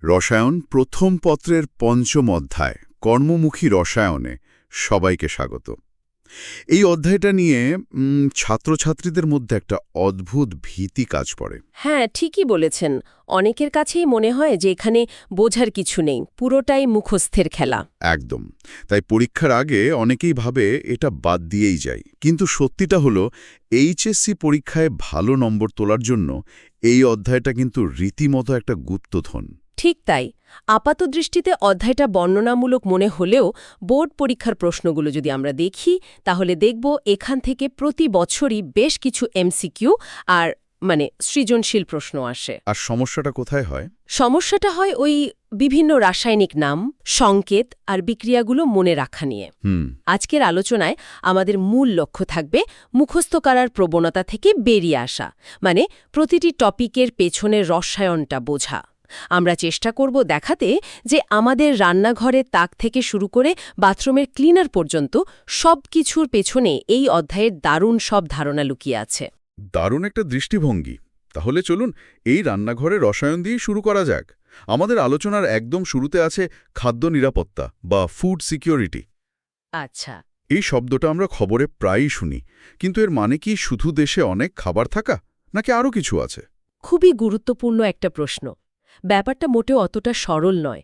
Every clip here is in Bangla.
রসায়ন প্রথম পত্রের পঞ্চম অধ্যায় কর্মমুখী রসায়নে সবাইকে স্বাগত। এই অধ্যায়টা নিয়ে ছাত্রছাত্রীদের মধ্যে একটা অদ্ভুত ভীতি কাজ করে। হ্যাঁ, ঠিকই বলেছেন। অনেকের কাছেই মনে হয় যে এখানে বোঝার কিছু নেই, পুরোটাই মুখস্থের খেলা। একদম। তাই পরীক্ষার আগে অনেকেই ভাবে এটা বাদ দিয়েই যায়, কিন্তু সত্যিটা হলো এইচএসসি পরীক্ষায় ভালো নম্বর তোলার জন্য এই অধ্যায়টা কিন্তু রীতিমতো একটা গুপ্তধন। ঠিক তাই। আপাতদৃষ্টিতে অধ্যায়টা বর্ণনামূলক মনে হলেও বোর্ড পরীক্ষার প্রশ্নগুলো যদি আমরা দেখি, তাহলে দেখব এখান থেকে প্রতি বছরই বেশ কিছু এমসিকিউ আর সৃজনশীল প্রশ্ন আসে। আর সমস্যাটা কোথায় হয়? সমস্যাটা হয় ওই বিভিন্ন রাসায়নিক নাম, সংকেত আর বিক্রিয়াগুলো মনে রাখা নিয়ে। আজকের আলোচনায় আমাদের মূল লক্ষ্য থাকবে মুখস্থ করার প্রবণতা থেকে বেরিয়ে আসা, প্রতিটি টপিকের পেছনের রসায়নটা বোঝা। আমরা চেষ্টা করব দেখাতে যে আমাদের রান্নাঘরের তাক থেকে শুরু করে বাথরুমের ক্লিনার পর্যন্ত সব কিছুর পেছনে এই অধ্যায়ের দারুণ সব ধারণা লুকিয়ে আছে। দারুণ একটা দৃষ্টিভঙ্গি। তাহলে চলুন এই রান্নাঘরে রসায়ন দিয়েই শুরু করা যাক। আমাদের আলোচনার একদম শুরুতে আছে খাদ্য নিরাপত্তা বা ফুড সিকিউরিটি। আচ্ছা। এই শব্দটা আমরা খবরে প্রায়ই শুনি, কিন্তু এর মানে কি শুধু দেশে অনেক খাবার থাকা, নাকি আরও কিছু আছে? খুবই গুরুত্বপূর্ণ একটা প্রশ্ন। ব্যাপারটা মোটেও অতটা সরল নয়।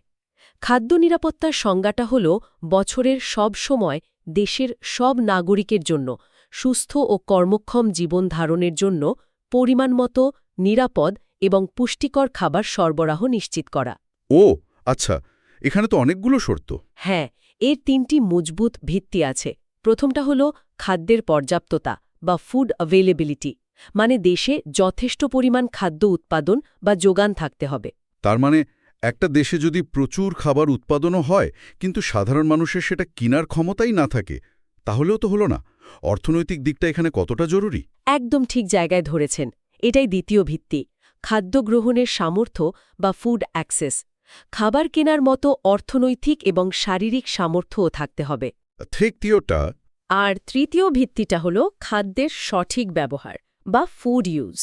খাদ্য নিরাপত্তার সংজ্ঞাটা হল বছরের সব সময় দেশের সব নাগরিকের জন্য সুস্থ ও কর্মক্ষম জীবন ধারণের জন্য পরিমাণমতো নিরাপদ এবং পুষ্টিকর খাবার সরবরাহ নিশ্চিত করা। ও আচ্ছা, এখানে তো অনেকগুলো শর্ত। হ্যাঁ, এর ৩টি মজবুত ভিত্তি আছে। প্রথমটা হল খাদ্যের পর্যাপ্ততা বা ফুড অ্যাভেলেবিলিটি, দেশে যথেষ্ট পরিমাণ খাদ্য উৎপাদন বা যোগান থাকতে হবে। তার মানে একটা দেশে যদি প্রচুর খাবার উৎপাদনও হয়, কিন্তু সাধারণ মানুষের সেটা কেনার ক্ষমতাই না থাকে, তাহলেও তো হলো না। অর্থনৈতিক দিকটা এখানে কতটা জরুরি? একদম ঠিক জায়গায় ধরেছেন। এটাই দ্বিতীয় ভিত্তি, খাদ্য গ্রহণের সামর্থ্য বা ফুড অ্যাক্সেস। খাবার কেনার মতো অর্থনৈতিক এবং শারীরিক সামর্থ্যও থাকতে হবে। তৃতীয়টা? আর তৃতীয় ভিত্তিটা হল খাদ্যের সঠিক ব্যবহার বা ফুড ইউজ।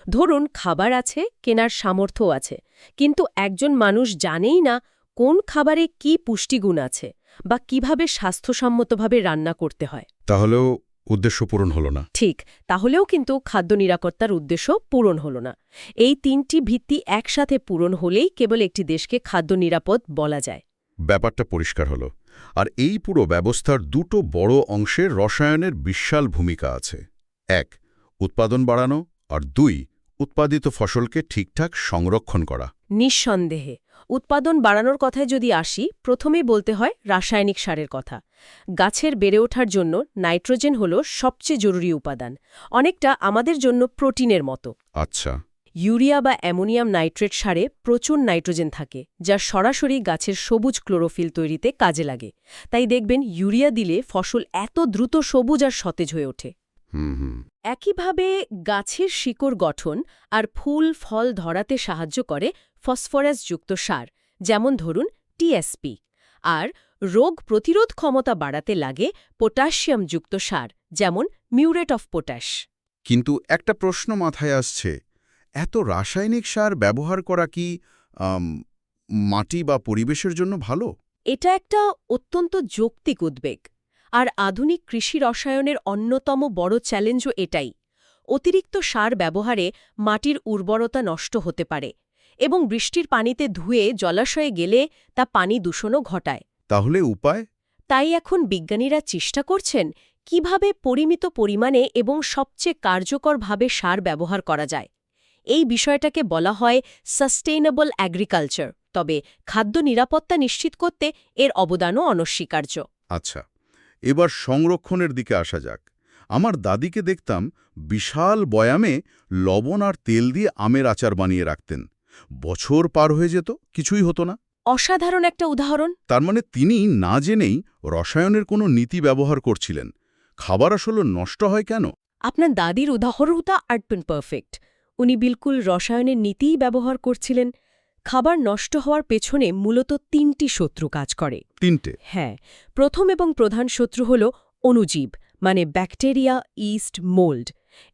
ধরুন খাবার আছে, কেনার সামর্থ্য আছে, কিন্তু একজন মানুষ জানেই না কোন খাবারে কি পুষ্টিগুণ আছে বা কিভাবে স্বাস্থ্যসম্মতভাবে রান্না করতে হয়। তাহলেও উদ্দেশ্য পূরণ হলো না। ঠিক, তাহলেও কিন্তু খাদ্য নিরাপত্তার উদ্দেশ্য পূরণ হল না। এই ৩টি ভিত্তি একসাথে পূরণ হলেই কেবল একটি দেশকে খাদ্য নিরাপদ বলা যায়। ব্যাপারটা পরিষ্কার হলো। আর এই পুরো ব্যবস্থার দুটো বড় অংশের রসায়নের বিশাল ভূমিকা আছে। ১. উৎপাদন বাড়ানো, আর ২. উৎপাদিত ফসলকে ঠিকঠাক সংরক্ষণ করা। নিঃসন্দেহে উৎপাদন বাড়ানোর কথায় যদি আসি, প্রথমেই বলতে হয় রাসায়নিক সারের কথা। গাছের বেড়ে ওঠার জন্য নাইট্রোজেন হল সবচেয়ে জরুরি উপাদান, অনেকটা আমাদের জন্য প্রোটিনের মতো। আচ্ছা। ইউরিয়া বা অ্যামোনিয়াম নাইট্রেট সারে প্রচুর নাইট্রোজেন থাকে, যা সরাসরি গাছের সবুজ ক্লোরোফিল তৈরিতে কাজে লাগে। তাই দেখবেন ইউরিয়া দিলে ফসল এত দ্রুত সবুজ আর সতেজ হয়ে ওঠে। একইভাবে গাছের শিকড় গঠন আর ফুল ফল ধরাতে সাহায্য করে ফসফরাসযুক্ত সার, যেমন ধরুন টিএসপি। আর রোগ প্রতিরোধ ক্ষমতা বাড়াতে লাগে পটাশিয়ামযুক্ত সার, যেমন মিউরেট অফ পটাশ। কিন্তু একটা প্রশ্ন মাথায় আসছে, এত রাসায়নিক সার ব্যবহার করা কি মাটি বা পরিবেশের জন্য ভালো? এটা একটা অত্যন্ত যৌক্তিক উদ্বেগ। আর আধুনিক কৃষি রসায়নের অন্যতম বড় চ্যালেঞ্জও এটাই। অতিরিক্ত সার ব্যবহারে মাটির উর্বরতা নষ্ট হতে পারে এবং বৃষ্টির পানিতে ধুয়ে জলাশয়ে গেলে তা পানি দূষণও ঘটায়। তাহলে উপায়? তাই এখন বিজ্ঞানীরা চেষ্টা করছেন কিভাবে পরিমিত পরিমাণে এবং সবচেয়ে কার্যকরভাবে সার ব্যবহার করা যায়। এই বিষয়টাকে বলা হয় সাস্টেইনেবল অ্যাগ্রিকালচার, তবে খাদ্য নিরাপত্তা নিশ্চিত করতে এর অবদানও অনস্বীকার্য। আচ্ছা, এবার সংরক্ষণের দিকে আসা যাক। আমার দাদিকে দেখতাম বিশাল বয়ামে লবণ আর তেল দিয়ে আমের আচার বানিয়ে রাখতেন। বছর পার হয়ে যেত, কিছুই হতো না। অসাধারণ একটা উদাহরণ। তার মানে তিনি না জেনেই রসায়নের কোনো নীতি ব্যবহার করছিলেন। খাবার আসলে নষ্ট হয় কেন? আপনার দাদির উদাহরণটা একদম পারফেক্ট। উনি বিলকুল রসায়নের নীতিই ব্যবহার করছিলেন। খাবার নষ্ট হওয়ার পেছনে মূলত ৩টি শত্রু কাজ করে। ৩টে? হ্যাঁ। প্রথম এবং প্রধান শত্রু হল অণুজীব, ব্যাকটেরিয়া, ইস্ট, মোল্ড।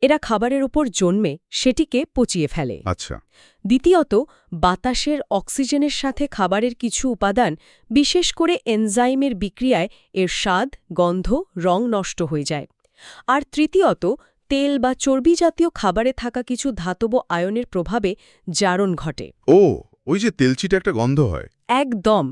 এরা খাবারের ওপর জন্মে সেটিকে পচিয়ে ফেলে। আচ্ছা। দ্বিতীয়ত, বাতাসের অক্সিজেনের সাথে খাবারের কিছু উপাদান, বিশেষ করে এনজাইমের বিক্রিয়ায় এর স্বাদ, গন্ধ, রং নষ্ট হয়ে যায়। আর তৃতীয়ত, তেল বা চর্বি জাতীয় খাবারে থাকা কিছু ধাতব আয়নের প্রভাবে জারণ ঘটে। ও, ওই যে তেলচিটে একটা গন্ধ হয়। একদম,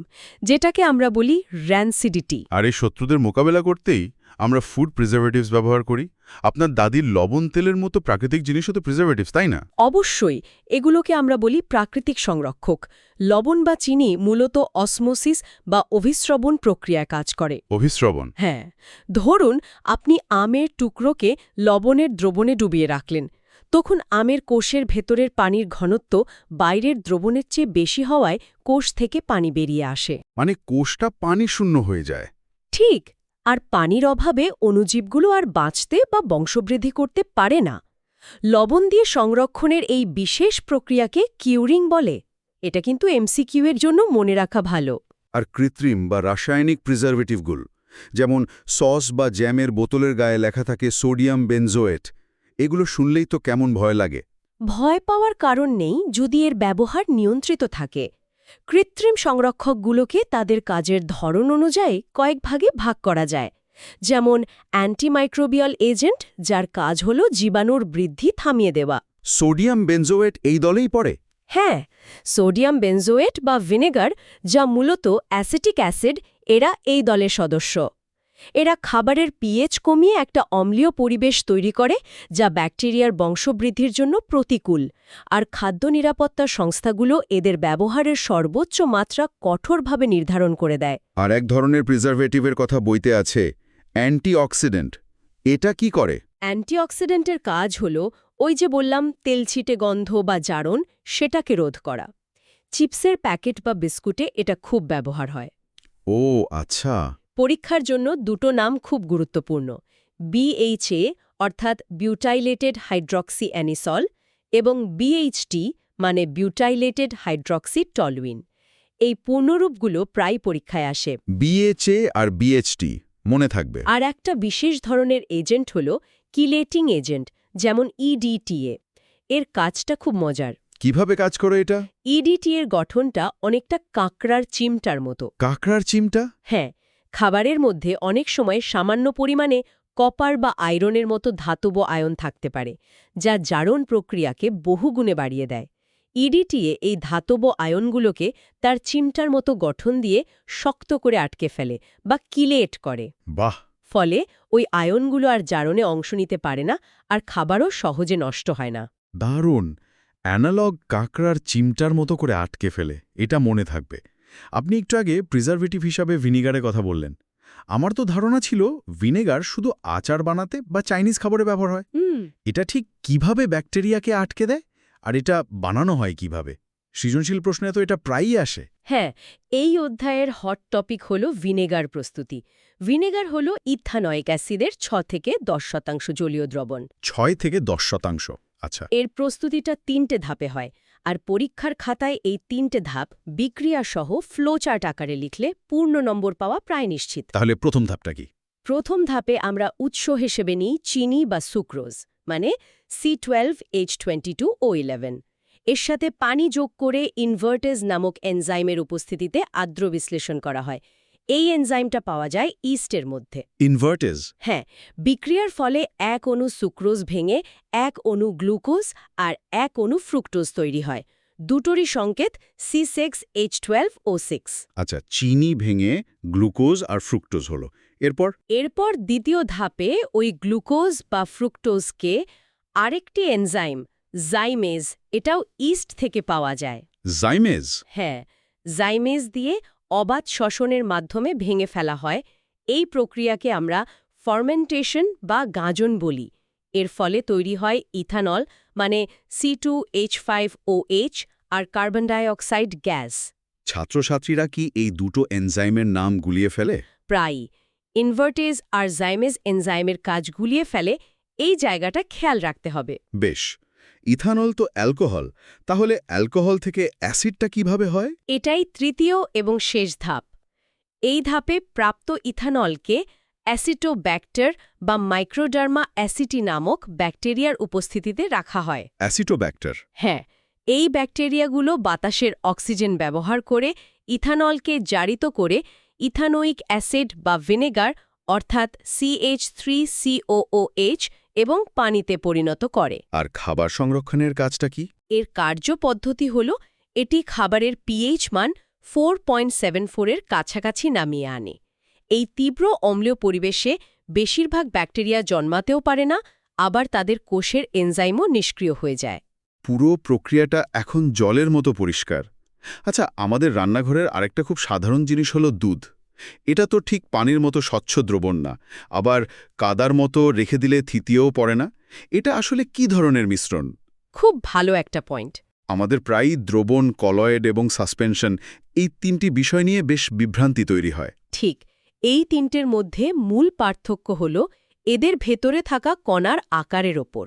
যেটাকে আমরা বলি র্যানসিডিটি। আর এই শত্রুদের মোকাবেলা করতেই আমরা ফুড প্রিজারভেটিভস ব্যবহার করি। আপনার দাদির লবণ তেলের মতো প্রাকৃতিক জিনিসও তো প্রিজারভেটিভস, তাই না? অবশ্যই, এগুলোকে আমরা বলি প্রাকৃতিক সংরক্ষক। লবণ বা চিনি মূলত অসমোসিস বা অভিস্রবণ প্রক্রিয়ায় কাজ করে। অভিস্রবণ? হ্যাঁ, ধরুন আপনি আমের টুকরোকে লবণের দ্রবণে ডুবিয়ে রাখলেন। তখন আমের কোষের ভেতরের পানির ঘনত্ব বাইরের দ্রবণের চেয়ে বেশি হওয়ায় কোষ থেকে পানি বেরিয়ে আসে। মানে কোষটা পানি শূন্য হয়ে যায়। ঠিক, আর পানির অভাবে অণুজীবগুলো আর বাঁচতে বা বংশবৃদ্ধি করতে পারে না। লবণ দিয়ে সংরক্ষণের এই বিশেষ প্রক্রিয়াকে কিউরিং বলে। এটা কিন্তু এমসিকিউ এর জন্য মনে রাখা ভালো। আর কৃত্রিম বা রাসায়নিক প্রিজারভেটিভগুলো, যেমন সস বা জ্যামের বোতলের গায়ে লেখা থাকে সোডিয়াম বেনজোয়েট, এগুলো শুনলেই তো কেমন ভয় লাগে। ভয় পাওয়ার কারণ নেই যদি এর ব্যবহার নিয়ন্ত্রিত থাকে। কৃত্রিম সংরক্ষকগুলোকে তাদের কাজের ধরন অনুযায়ী কয়েক ভাগে ভাগ করা যায়। যেমন অ্যান্টিমাইক্রোবিয়াল এজেন্ট, যার কাজ হল জীবাণুর বৃদ্ধি থামিয়ে দেওয়া। সোডিয়াম বেনজোয়েট এই দলেই পড়ে? হ্যাঁ, সোডিয়াম বেনজোয়েট বা ভিনেগার, যা মূলত অ্যাসিটিক অ্যাসিড, এরা এই দলের সদস্য। এরা খাবারের পিএইচ কমিয়ে একটা অম্লীয় পরিবেশ তৈরি করে, যা ব্যাকটেরিয়ার বংশবৃদ্ধির জন্য প্রতিকূল। আর খাদ্য নিরাপত্তা সংস্থাগুলো এদের ব্যবহারের সর্বোচ্চ মাত্রা কঠোরভাবে নির্ধারণ করে দেয়। আর এক ধরনের প্রিজারভেটিভের কথা বইতে আছে, অ্যান্টিঅক্সিডেন্ট। এটা কি করে? অ্যান্টিঅক্সিডেন্টের কাজ হল ওই যে বললাম তেলছিটে গন্ধ বা জারণ, সেটাকে রোধ করা। চিপসের প্যাকেট বা বিস্কুটে এটা খুব ব্যবহার হয়। ও আচ্ছা। পরীক্ষার জন্য দুটো নাম খুব গুরুত্বপূর্ণ: BHA অর্থাৎ বিউটাইলেটেড হাইড্রক্সি অ্যানিসল এবং BHT মানে বিউটাইলেটেড হাইড্রক্সি টলুইন। এই পূর্ণরূপগুলো প্রায় পরীক্ষায় আসে। BHA আর BHT মনে থাকবে। আর একটা বিশেষ ধরনের এজেন্ট হল কিলেটিং এজেন্ট, যেমন EDTA। এর কাজটা খুব মজার। কিভাবে কাজ করে এটা? EDTA এর গঠনটা অনেকটা কাঁকড়ার চিমটার মতো। কাঁকড়ার চিমটা? হ্যাঁ, খাবারের মধ্যে অনেক সময় সামান্য পরিমাণে কপার বা আয়রনের মতো ধাতব আয়ন থাকতে পারে, যা জারণ প্রক্রিয়াকে বহুগুণে বাড়িয়ে দেয়। EDTA এই ধাতব আয়নগুলোকে তার চিমটার মতো গঠন দিয়ে শক্ত করে আটকে ফেলে বা কিলেট করে। বাহ! ফলে ওই আয়নগুলো আর জারণে অংশ নিতে পারে না, আর খাবারও সহজে নষ্ট হয় না। দারুণ! অ্যানালগ কাঁকড়ার চিমটার মতো করে আটকে ফেলে, এটা মনে থাকবে। আপনি একটু আগে প্রিজারভেটিভ হিসাবে ভিনিগারের কথা বললেন। আমার তো ধারণা ছিল ভিনেগার শুধু আচার বানাতে বা চাইনিজ খাবারে ব্যবহার হয়। এটা ঠিক কিভাবে ব্যাকটেরিয়াকে আটকে দেয়, আর এটা বানানো হয় কিভাবে? সৃজনশীল প্রশ্নে তো এটা প্রায়ই আসে। হ্যাঁ, এই অধ্যায়ের হট টপিক হল ভিনেগার প্রস্তুতি। ভিনেগার হল ইথানয়িক অ্যাসিডের 6 থেকে 10% জলীয় দ্রবণ। 6 থেকে 10%? আচ্ছা। এর প্রস্তুতিটা 3টে ধাপে হয়, আর পরীক্ষার খাতায় এই 3টে ধাপ বিক্রিয়া সহ ফ্লোচার্ট আকারে লিখলে পূর্ণ নম্বর পাওয়া প্রায় নিশ্চিত। তাহলে প্রথম ধাপটা কি? প্রথম ধাপে আমরা উৎস হিসেবে নিই চিনি বা সুক্রোজ, মানে C12H22O11। এর সাথে পানি যোগ করে ইনভার্টেজ নামক এনজাইমের উপস্থিতিতে আর্দ্র বিশ্লেষণ করা হয়। এই এনজাইমটা পাওয়া যায় ইস্টের মধ্যে। ইনভার্টেজ? হ্যাঁ, বিক্রিয়ার ফলে এক অণু সুক্রোজ ভেঙে এক অণু গ্লুকোজ আর এক অণু ফ্রুক্টোজ তৈরি হয়। দুটোরই সংকেত C6H12O6। আচ্ছা, চিনি ভেঙে গ্লুকোজ আর ফ্রুক্টোজ হলো। এরপর দ্বিতীয় ধাপে ওই গ্লুকোজ বা ফ্রুক্টোজকে আরেকটি এনজাইম জাইমেজ, এটাও ইস্ট থেকে পাওয়া যায়। জাইমেজ? হ্যাঁ, জাইমেজ দিয়ে অবাধ শ্বসনের মাধ্যমে ভেঙে ফেলা হয়। এই প্রক্রিয়াকে আমরা ফার্মেন্টেশন বা গাঁজন বলি। এর ফলে তৈরি হয় ইথানল, মানে C2H5OH আর কার্বন ডাই অক্সাইড গ্যাস। ছাত্রছাত্রীরা কি এই দুটো এনজাইমের নাম গুলিয়ে ফেলে? প্রায়ই ইনভার্টেজ আর জাইমেজ এনজাইমের কাজ গুলিয়ে ফেলে, এই জায়গাটা খেয়াল রাখতে হবে। বেশ। ইথানল তো অ্যালকোহল, তাহলে অ্যালকোহল থেকে অ্যাসিডটা কিভাবে হয়? এটাই তৃতীয় এবং শেষ ধাপ। এই ধাপে প্রাপ্ত ইথানলকে অ্যাসিটোব্যাক্টার বা মাইক্রোডার্মা অ্যাসিটি নামক ব্যাকটেরিয়ার উপস্থিতিতে রাখা হয়। অ্যাসিটোব্যাক্টার। হ্যাঁ, এই ব্যাকটেরিয়াগুলো বাতাসের অক্সিজেন ব্যবহার করে ইথানলকে জারিত করে ইথানোয়িক অ্যাসিড বা ভিনেগার অর্থাৎ CH3COOH এবং পানিতে পরিণত করে। আর খাবার সংরক্ষণের কাজটা কি? এর কার্যপদ্ধতি হল এটি খাবারের পিএইচ মান 4.74 এর কাছাকাছি নামিয়ে আনে। এই তীব্র অম্লীয় পরিবেশে বেশিরভাগ ব্যাকটেরিয়া জন্মাতেও পারে না, আবার তাদের কোষের এনজাইমও নিষ্ক্রিয় হয়ে যায়। পুরো প্রক্রিয়াটা এখন জলের মতো পরিষ্কার। আচ্ছা, আমাদের রান্নাঘরের আরেকটা খুব সাধারণ জিনিস হলো দুধ। এটা তো ঠিক পানির মতো স্বচ্ছ দ্রবণ না, আবার কাদার মতো রেখে দিলে থিতিয়েও পড়ে না। এটা আসলে কি ধরনের মিশ্রণ? খুব ভালো একটা পয়েন্ট। আমাদের প্রায়ই দ্রবণ, কলয়েড এবং সাসপেনশন এই তিনটি বিষয় নিয়ে বেশ বিভ্রান্তি তৈরি হয়। ঠিক, এই তিনটের মধ্যে মূল পার্থক্য হল এদের ভেতরে থাকা কণার আকারের ওপর।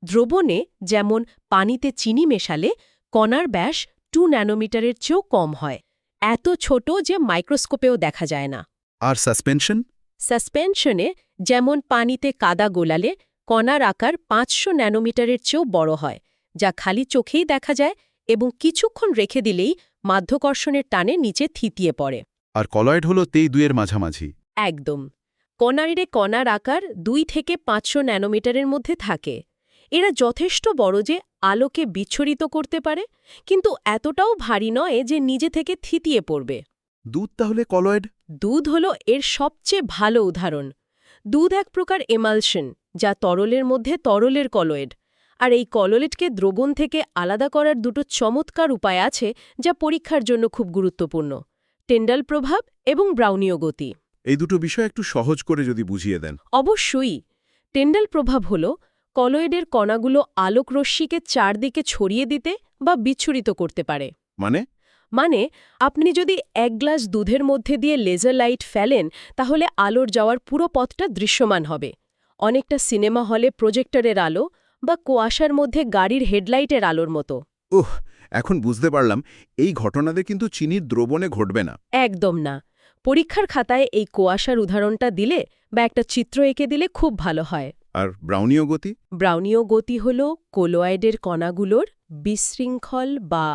দ্রবণে যেমন পানিতে চিনি মেশালে কণার ব্যাস 2 ন্যানোমিটারের চেয়েও কম হয়, এত ছোট যে মাইক্রোস্কোপেও দেখা যায় না। আর সাসপেনশন? সাসপেনশনে যেমন পানিতে কাদা গোলালে কণার আকার 500 ন্যানোমিটারের চেয়েও বড় হয়, যা খালি চোখেই দেখা যায় এবং কিছুক্ষণ রেখে দিলেই মাধ্যাকর্ষণের টানে নিচে থিতিয়ে পড়ে। আর কলয়েড হলো তেই দুইয়ের মাঝামাঝি। একদম। কণার আকার 2 থেকে 500 ন্যানোমিটারের মধ্যে থাকে। এরা যথেষ্ট বড় যে আলোকে বিচ্ছুরিত করতে পারে, কিন্তু এতটাও ভারী নয় যে নিজে থেকে থিতিয়ে পড়বে। দুধ তাহলে কলয়েড? দুধ হল এর সবচেয়ে ভালো উদাহরণ। দুধ এক প্রকার এমালশন, যা তরলের মধ্যে তরলের কলয়েড। আর এই কলয়েডকে দ্রবণ থেকে আলাদা করার দুটো চমৎকার উপায় আছে, যা পরীক্ষার জন্য খুব গুরুত্বপূর্ণ: টেন্ডাল প্রভাব এবং ব্রাউনীয় গতি। এই দুটো বিষয় একটু সহজ করে যদি বুঝিয়ে দেন। অবশ্যই। টেন্ডাল প্রভাব হল কলয়েডের কণাগুলো আলোক রশ্মিকে চারদিকে ছড়িয়ে দিতে বা বিচ্ছুরিত করতে পারে। মানে আপনি যদি 1 গ্লাস দুধের মধ্যে দিয়ে লেজার লাইট ফেলেন, তাহলে আলোর যাওয়ার পুরো পথটা দৃশ্যমান হবে, অনেকটা সিনেমা হলে প্রজেক্টরের আলো বা কুয়াশার মধ্যে গাড়ির হেডলাইটের আলোর মতো। এখন বুঝতে পারলাম, এই ঘটনাতে কিন্তু চিনির দ্রবণে ঘটবে না। একদম না। পরীক্ষার খাতায় এই কুয়াশার উদাহরণটা দিলে বা একটা চিত্র এঁকে দিলে খুব ভালো হয়। আর ব্রাউনীয় গতি? ব্রাউনীয় গতি হল কলয়েডের কণাগুলোর বিশৃঙ্খল বা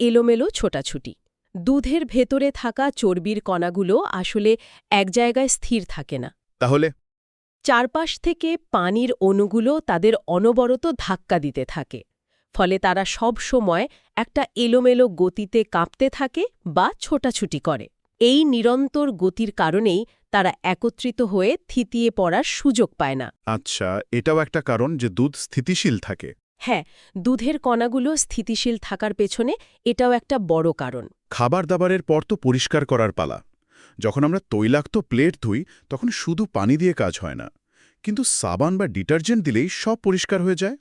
এলোমেলো ছোটাছুটি। দুধের ভেতরে থাকা চর্বির কণাগুলো আসলে এক জায়গায় স্থির থাকে না। তাহলে চারপাশ থেকে পানির অণুগুলো তাদের অনবরত ধাক্কা দিতে থাকে, ফলে তারা সব সময় একটা এলোমেলো গতিতে কাঁপতে থাকে বা ছোটাছুটি করে। এই নিরন্তর গতির কারণেই তারা একত্রিত হয়ে থিতিয়ে পড়ার সুযোগ পায় না। আচ্ছা, এটাও একটা কারণ যে দুধ স্থিতিশীল থাকে। হ্যাঁ, দুধের কণাগুলো স্থিতিশীল থাকার পেছনে এটাও একটা বড় কারণ। খাবার দাবারের পর তো পরিষ্কার করার পালা। যখন আমরা তৈলাক্ত প্লেট ধুই, তখন শুধু পানি দিয়ে কাজ হয় না, কিন্তু সাবান বা ডিটারজেন্ট দিলেই সব পরিষ্কার হয়ে যায়।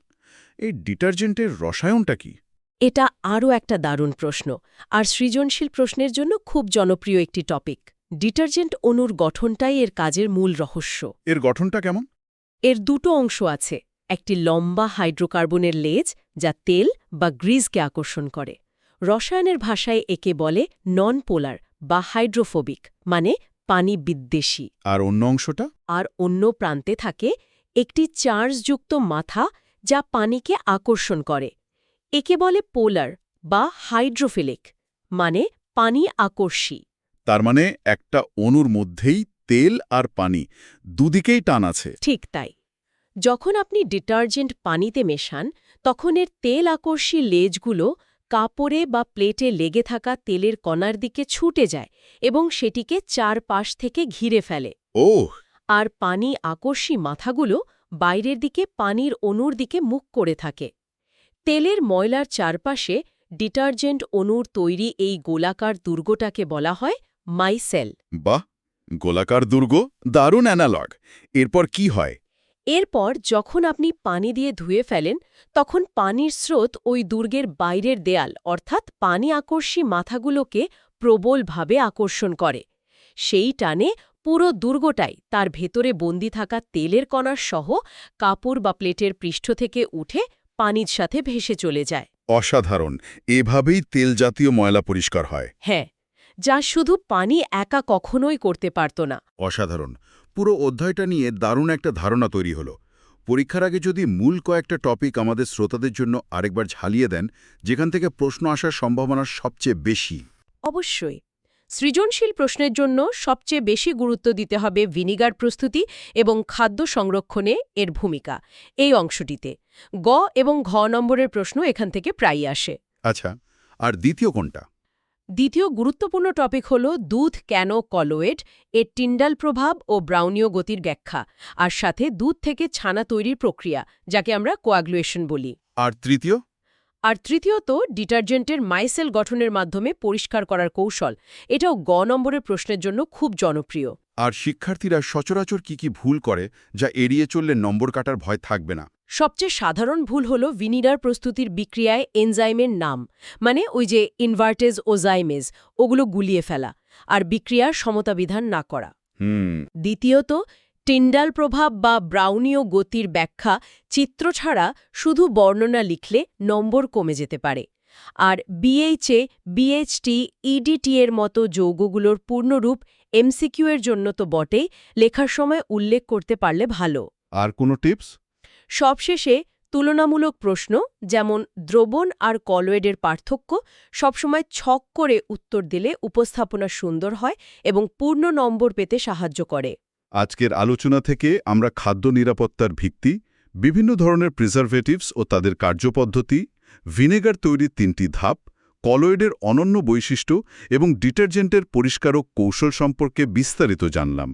এই ডিটারজেন্টের রসায়নটা কি? এটা আরও একটা দারুণ প্রশ্ন, আর সৃজনশীল প্রশ্নের জন্য খুব জনপ্রিয় একটি টপিক। ডিটারজেন্ট অণুর গঠনটাই এর কাজের মূল রহস্য। এর গঠনটা কেমন? এর দুটো অংশ আছে। একটি লম্বা হাইড্রোকার্বনের লেজ, যা তেল বা গ্রিজকে আকর্ষণ করে। রসায়নের ভাষায় একে বলে নন পোলার বা হাইড্রোফোবিক, মানে পানি বিদ্বেষী। আর অন্য অংশটা? আর অন্য প্রান্তে থাকে একটি চার্জযুক্ত মাথা, যা পানিকে আকর্ষণ করে। একে বলে পোলার বা হাইড্রোফিলিক, মানে পানি আকর্ষী। তার মানে একটা অণুর মধ্যেই তেল আর পানি দুদিকেই টান আছে। ঠিক তাই। যখন আপনি ডিটারজেন্ট পানিতে মেশান, তখন এর তেল আকর্ষী লেজগুলো কাপড়ে বা প্লেটে লেগে থাকা তেলের কণার দিকে ছুটে যায় এবং সেটিকে চারপাশ থেকে ঘিরে ফেলে। আর পানি আকর্ষী মাথাগুলো বাইরের দিকে পানির অণুর দিকে মুখ করে থাকে। তেলের ময়লার চারপাশে ডিটারজেন্ট অণুর তৈরি এই গোলাকার দুর্গটাকে বলা হয় মাইসেল। বাহ, গোলাকার দুর্গ, দারুণ অ্যানালগ। এরপর কি হয়? এরপর যখন আপনি পানি দিয়ে ধুয়ে ফেলেন, তখন পানির স্রোত ওই দুর্গের বাইরের দেয়াল অর্থাৎ পানি আকর্ষী মাথাগুলোকে প্রবলভাবে আকর্ষণ করে। সেই টানে পুরো দুর্গটাই তার ভেতরে বন্দি থাকা তেলের কণার সহ কাপড় বা প্লেটের পৃষ্ঠ থেকে উঠে পানির সাথে ভেসে চলে যায়। অসাধারণ। এভাবেই তেল জাতীয় ময়লা পরিষ্কার হয়। হ্যাঁ, যা শুধু পানি একা কখনোই করতে পারত না। অসাধারণ। পুরো অধ্যায়টা নিয়ে দারুণ একটা ধারণা তৈরি হলো। পরীক্ষার আগে যদি মূল কয়েকটা টপিক আমাদের শ্রোতাদের জন্য আরেকবার ঝালিয়ে দেন, যেখান থেকে প্রশ্ন আসার সম্ভাবনা সবচেয়ে বেশি। অবশ্যই। সৃজনশীল প্রশ্নের জন্য সবচেয়ে বেশি গুরুত্ব দিতে হবে ভিনিগার প্রস্তুতি এবং খাদ্য সংরক্ষণে এর ভূমিকা এই অংশটিতে। গ এবং ঘ নম্বরের প্রশ্ন এখান থেকে প্রায়ই আসে। আচ্ছা, আর দ্বিতীয় কোনটা? দ্বিতীয় গুরুত্বপূর্ণ টপিক হল দুধ কেন কলোয়েড, এর টিন্ডাল প্রভাব ও ব্রাউনীয় গতির ব্যাখ্যা, আর সাথে দুধ থেকে ছানা তৈরির প্রক্রিয়া, যাকে আমরা কোয়াগুলেশন বলি। আর তৃতীয়? আর তৃতীয়ত ডিটারজেন্টের মাইসেল গঠনের মাধ্যমে পরিষ্কার করার কৌশল। এটাও গ নম্বরের প্রশ্নের জন্য খুব জনপ্রিয়। আর শিক্ষার্থীরা সচরাচর কি ভুল করে যা এড়িয়ে চললে নম্বর কাটার ভয় থাকবে না? সবচেয়ে সাধারণ ভুল হল ভিনিগার প্রস্তুতির বিক্রিয়ায় এনজাইমের নাম, মানে ওই যে ইনভার্টেজ ও জাইমেজ, ওগুলো গুলিয়ে ফেলা আর বিক্রিয়ার সমতা বিধান না করা। দ্বিতীয়ত, টিন্ডাল প্রভাব বা ব্রাউনীয় গতির ব্যাখ্যা চিত্র ছাড়া শুধু বর্ণনা লিখলে নম্বর কমে যেতে পারে। আর বিএইচএ, বিএইচটি, ইডিটি এর মতো যৌগগুলোর পূর্ণরূপ এমসিকিউ এর জন্য তো বটেই, লেখার সময় উল্লেখ করতে পারলে ভালো। আর কোনো টিপস? সবশেষে তুলনামূলক প্রশ্ন, যেমন দ্রবণ আর কলয়েডের পার্থক্য, সবসময় ছক করে উত্তর দিলে উপস্থাপনা সুন্দর হয় এবং পূর্ণ নম্বর পেতে সাহায্য করে। আজকের আলোচনা থেকে আমরা খাদ্য নিরাপত্তার ভিত্তি, বিভিন্ন ধরনের প্রিজারভেটিভস ও তাদের কার্যপদ্ধতি, ভিনেগার তৈরির 3টি ধাপ, কলয়েডের অনন্য বৈশিষ্ট্য এবং ডিটারজেন্টের পরিষ্কারক কৌশল সম্পর্কে বিস্তারিত জানলাম।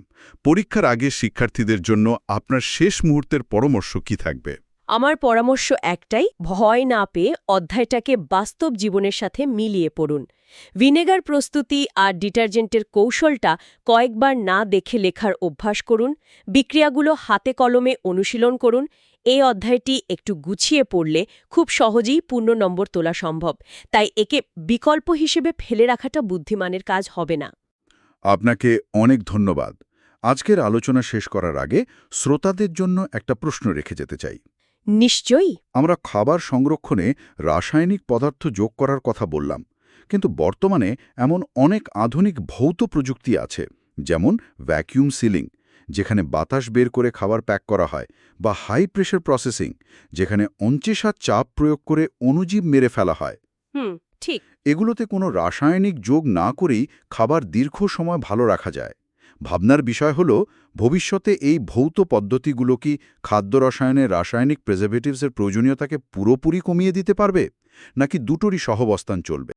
পরীক্ষার আগে শিক্ষার্থীদের জন্য আপনার শেষ মুহূর্তের পরামর্শ কি থাকবে? আমার পরামর্শ একটাই, ভয় না পেয়ে অধ্যায়টাকে বাস্তব জীবনের সাথে মিলিয়ে পড়ুন। ভিনেগার প্রস্তুতি আর ডিটারজেন্টের কৌশলটা কয়েকবার না দেখে লেখার অভ্যাস করুন, বিক্রিয়াগুলো হাতে কলমে অনুশীলন করুন। এই অধ্যায়টি একটু গুছিয়ে পড়লে খুব সহজেই পূর্ণ নম্বর তোলা সম্ভব, তাই একে বিকল্প হিসেবে ফেলে রাখাটা বুদ্ধিমানের কাজ হবে না। আপনাকে অনেক ধন্যবাদ। আজকের আলোচনা শেষ করার আগে শ্রোতাদের জন্য একটা প্রশ্ন রেখে যেতে চাই। নিশ্চয়ই। আমরা খাবার সংরক্ষণে রাসায়নিক পদার্থ যোগ করার কথা বললাম, কিন্তু বর্তমানে এমন অনেক আধুনিক ভৌত প্রযুক্তি আছে, যেমন ভ্যাকুয়াম সিলিং, যেখানে বাতাস বের করে খাবার প্যাক করা হয়, বা হাই প্রেশার প্রসেসিং, যেখানে অঞ্চেসার চাপ প্রয়োগ করে অণুজীব মেরে ফেলা হয়। ঠিক। এগুলোতে কোনো রাসায়নিক যোগ না করেই খাবার দীর্ঘ সময় ভালো রাখা যায়। ভাবনার বিষয় হল, ভবিষ্যতে এই ভৌত পদ্ধতিগুলো কি খাদ্য রসায়নে রাসায়নিক প্রিজারভেটিভসের প্রয়োজনীয়তাকে পুরোপুরি কমিয়ে দিতে পারবে, নাকি দুটোরই সহাবস্থান চলবে?